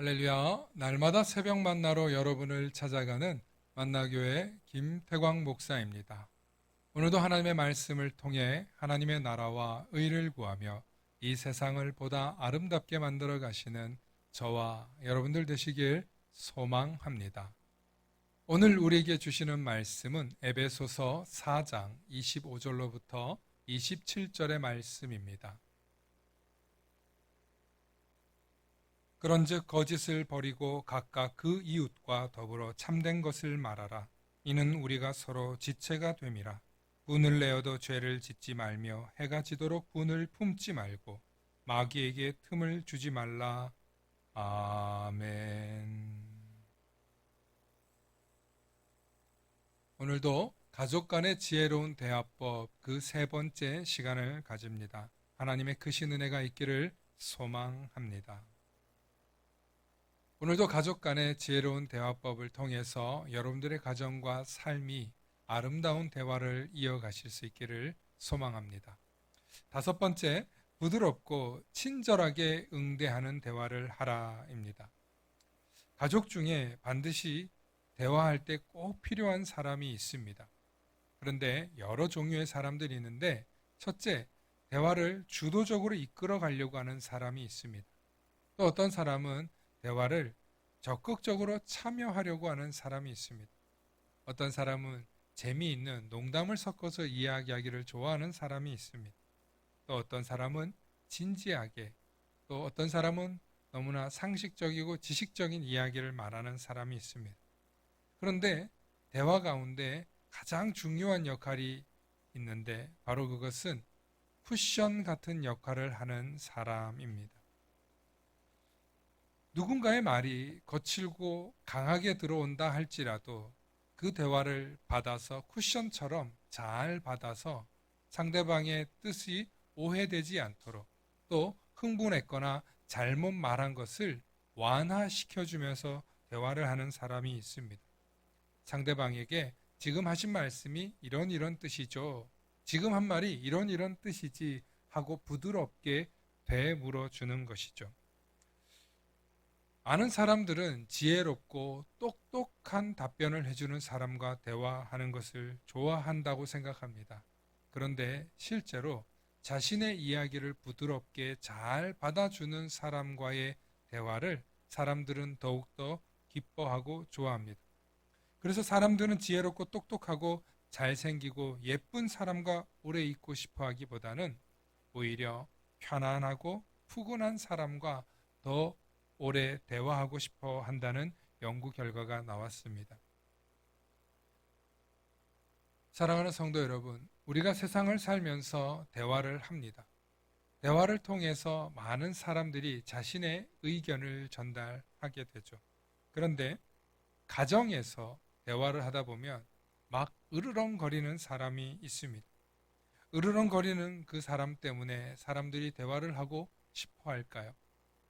할렐루야, 날마다 새벽 만나러 여러분을 찾아가는 만나교회 김태광 목사입니다. 오늘도 하나님의 말씀을 통해 하나님의 나라와 의를 구하며 이 세상을 보다 아름답게 만들어 가시는 저와 여러분들 되시길 소망합니다. 오늘 우리에게 주시는 말씀은 에베소서 4장 25절로부터 27절의 말씀입니다. 그런즉 거짓을 버리고 각각 그 이웃과 더불어 참된 것을 말하라. 이는 우리가 서로 지체가 됨이라. 분을 내어도 죄를 짓지 말며 해가 지도록 분을 품지 말고 마귀에게 틈을 주지 말라. 아멘. 오늘도 가족 간의 지혜로운 대화법 그 세 번째 시간을 가집니다. 하나님의 크신 은혜가 있기를 소망합니다. 오늘도 가족 간의 지혜로운 대화법을 통해서 여러분들의 가정과 삶이 아름다운 대화를 이어가실 수 있기를 소망합니다. 다섯 번째, 부드럽고 친절하게 응대하는 대화를 하라입니다. 가족 중에 반드시 대화할 때 꼭 필요한 사람이 있습니다. 그런데 여러 종류의 사람들이 있는데 첫째, 대화를 주도적으로 이끌어 가려고 하는 사람이 있습니다. 또 어떤 사람은 대화를 적극적으로 참여하려고 하는 사람이 있습니다. 어떤 사람은 재미있는 농담을 섞어서 이야기하기를 좋아하는 사람이 있습니다. 또 어떤 사람은 진지하게, 또 어떤 사람은 너무나 상식적이고 지식적인 이야기를 말하는 사람이 있습니다. 그런데 대화 가운데 가장 중요한 역할이 있는데 바로 그것은 쿠션 같은 역할을 하는 사람입니다. 누군가의 말이 거칠고 강하게 들어온다 할지라도 그 대화를 받아서 쿠션처럼 잘 받아서 상대방의 뜻이 오해되지 않도록 또 흥분했거나 잘못 말한 것을 완화시켜주면서 대화를 하는 사람이 있습니다. 상대방에게 지금 하신 말씀이 이런 뜻이죠. 지금 한 말이 이런 뜻이지 하고 부드럽게 되물어주는 것이죠. 많은 사람들은 지혜롭고 똑똑한 답변을 해주는 사람과 대화하는 것을 좋아한다고 생각합니다. 그런데 실제로 자신의 이야기를 부드럽게 잘 받아주는 사람과의 대화를 사람들은 더욱더 기뻐하고 좋아합니다. 그래서 사람들은 지혜롭고 똑똑하고 잘생기고 예쁜 사람과 오래 있고 싶어 하기보다는 오히려 편안하고 푸근한 사람과 더 오래 대화하고 싶어 한다는 연구 결과가 나왔습니다. 사랑하는 성도 여러분, 우리가 세상을 살면서 대화를 합니다. 대화를 통해서 많은 사람들이 자신의 의견을 전달하게 되죠. 그런데 가정에서 대화를 하다 보면 막 으르렁거리는 사람이 있습니다. 으르렁거리는 그 사람 때문에 사람들이 대화를 하고 싶어 할까요?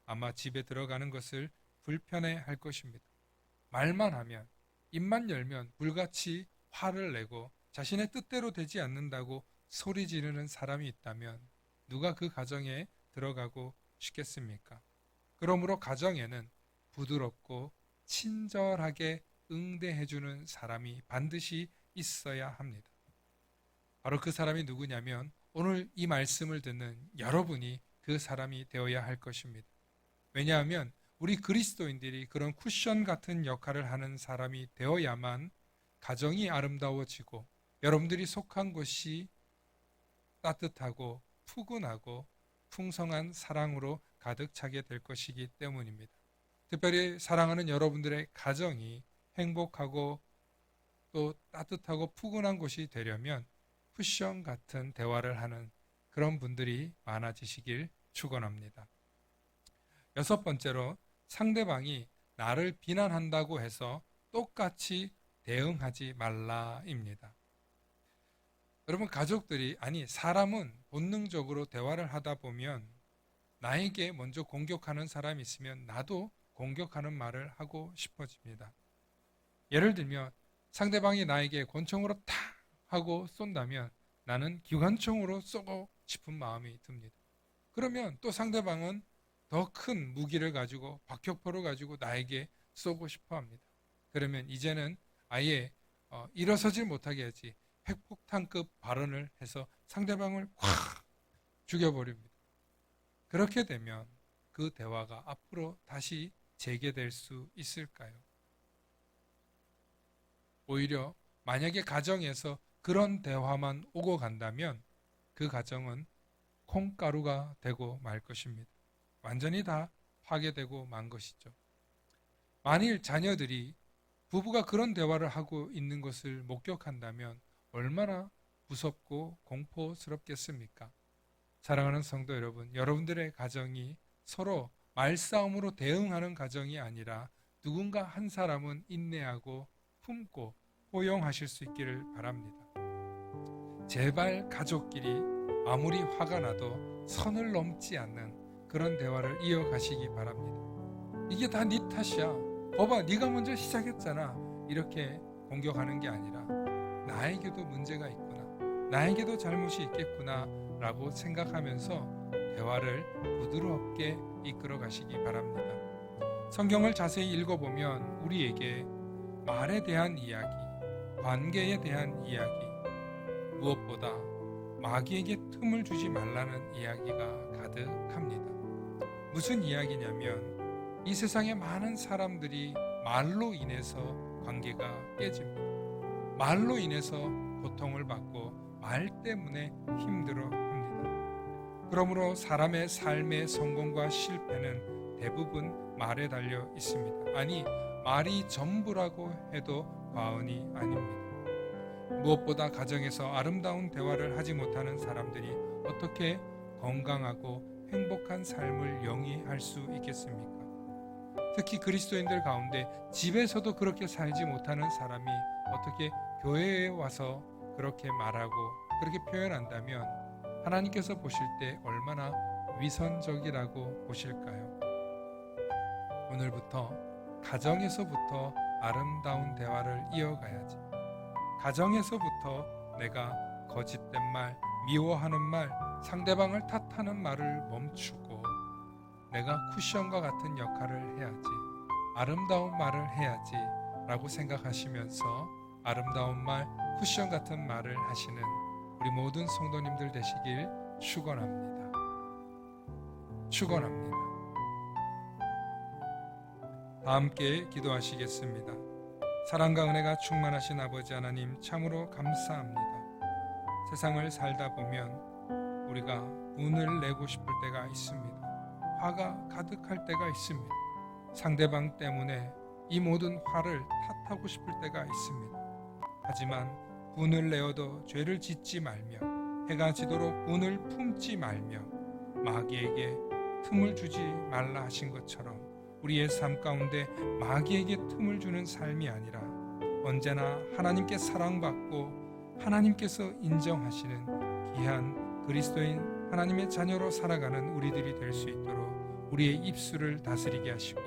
아마 집에 들어가는 것을 불편해 할 것입니다. 말만 하면, 입만 열면 불같이 화를 내고 자신의 뜻대로 되지 않는다고 소리 지르는 사람이 있다면 누가 그 가정에 들어가고 싶겠습니까? 그러므로 가정에는 부드럽고 친절하게 응대해주는 사람이 반드시 있어야 합니다. 바로 그 사람이 누구냐면 오늘 이 말씀을 듣는 여러분이 그 사람이 되어야 할 것입니다. 왜냐하면 우리 그리스도인들이 그런 쿠션 같은 역할을 하는 사람이 되어야만 가정이 아름다워지고 여러분들이 속한 곳이 따뜻하고 푸근하고 풍성한 사랑으로 가득 차게 될 것이기 때문입니다. 특별히 사랑하는 여러분들의 가정이 행복하고 또 따뜻하고 푸근한 곳이 되려면 쿠션 같은 대화를 하는 그런 분들이 많아지시길 축원합니다. 여섯 번째로 상대방이 나를 비난한다고 해서 똑같이 대응하지 말라입니다. 여러분 가족들이 사람은 본능적으로 대화를 하다 보면 나에게 먼저 공격하는 사람이 있으면 나도 공격하는 말을 하고 싶어집니다. 예를 들면 상대방이 나에게 권총으로 탁 하고 쏜다면 나는 기관총으로 쏘고 싶은 마음이 듭니다. 그러면 또 상대방은 더 큰 무기를 가지고 박격포를 가지고 나에게 쏘고 싶어 합니다. 그러면 이제는 아예 일어서질 못하게 하지 핵폭탄급 발언을 해서 상대방을 확 죽여버립니다. 그렇게 되면 그 대화가 앞으로 다시 재개될 수 있을까요? 오히려 만약에 가정에서 그런 대화만 오고 간다면 그 가정은 콩가루가 되고 말 것입니다. 완전히 다 파괴되고 만 것이죠. 만일 자녀들이 부부가 그런 대화를 하고 있는 것을 목격한다면 얼마나 무섭고 공포스럽겠습니까? 사랑하는 성도 여러분, 여러분들의 가정이 서로 말싸움으로 대응하는 가정이 아니라 누군가 한 사람은 인내하고 품고 포용하실 수 있기를 바랍니다. 제발 가족끼리 아무리 화가 나도 선을 넘지 않는 그런 대화를 이어가시기 바랍니다. 이게 다 네 탓이야. 봐봐, 네가 먼저 시작했잖아. 이렇게 공격하는 게 아니라 나에게도 문제가 있구나, 나에게도 잘못이 있겠구나 라고 생각하면서 대화를 부드럽게 이끌어 가시기 바랍니다. 성경을 자세히 읽어보면 우리에게 말에 대한 이야기, 관계에 대한 이야기, 무엇보다 마귀에게 틈을 주지 말라는 이야기가 가득합니다. 무슨 이야기냐면 이 세상에 많은 사람들이 말로 인해서 관계가 깨집니다. 말로 인해서 고통을 받고 말 때문에 힘들어합니다. 그러므로 사람의 삶의 성공과 실패는 대부분 말에 달려 있습니다. 아니, 말이 전부라고 해도 과언이 아닙니다. 무엇보다 가정에서 아름다운 대화를 하지 못하는 사람들이 어떻게 건강하고 행복한 삶을 영위할 수 있겠습니까? 특히 그리스도인들 가운데 집에서도 그렇게 살지 못하는 사람이 어떻게 교회에 와서 그렇게 말하고 그렇게 표현한다면 하나님께서 보실 때 얼마나 위선적이라고 보실까요? 오늘부터 가정에서부터 아름다운 대화를 이어가야지. 가정에서부터 내가 거짓된 말, 미워하는 말, 상대방을 탓하는 말을 멈추고 내가 쿠션과 같은 역할을 해야지, 아름다운 말을 해야지 라고 생각하시면서 아름다운 말, 쿠션 같은 말을 하시는 우리 모든 성도님들 되시길 축원합니다. 축원합니다. 다 함께 기도하시겠습니다. 사랑과 은혜가 충만하신 아버지 하나님, 참으로 감사합니다. 세상을 살다 보면 우리가 운을 내고 싶을 때가 있습니다. 화가 가득할 때가 있습니다. 상대방 때문에 이 모든 화를 탓하고 싶을 때가 있습니다. 하지만 분을 내어도 죄를 짓지 말며 해가 지도록 분을 품지 말며 마귀에게 틈을 주지 말라 하신 것처럼 우리의 삶 가운데 마귀에게 틈을 주는 삶이 아니라 언제나 하나님께 사랑받고 하나님께서 인정하시는 귀한 그리스도인 하나님의 자녀로 살아가는 우리들이 될 수 있도록 우리의 입술을 다스리게 하시고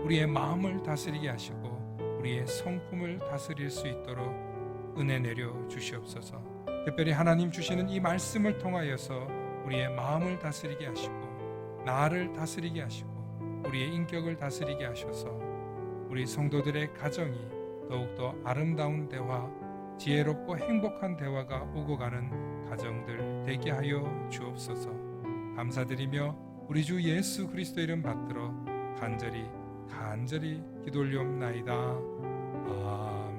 우리의 마음을 다스리게 하시고 우리의 성품을 다스릴 수 있도록 은혜 내려 주시옵소서. 특별히 하나님 주시는 이 말씀을 통하여서 우리의 마음을 다스리게 하시고 나를 다스리게 하시고 우리의 인격을 다스리게 하셔서 우리 성도들의 가정이 더욱더 아름다운 대화, 지혜롭고 행복한 대화가 오고 가는 가정들 되게 하여 주옵소서. 감사드리며 우리 주 예수 그리스도 이름 받들어 간절히 기도 올리옵나이다. 아멘.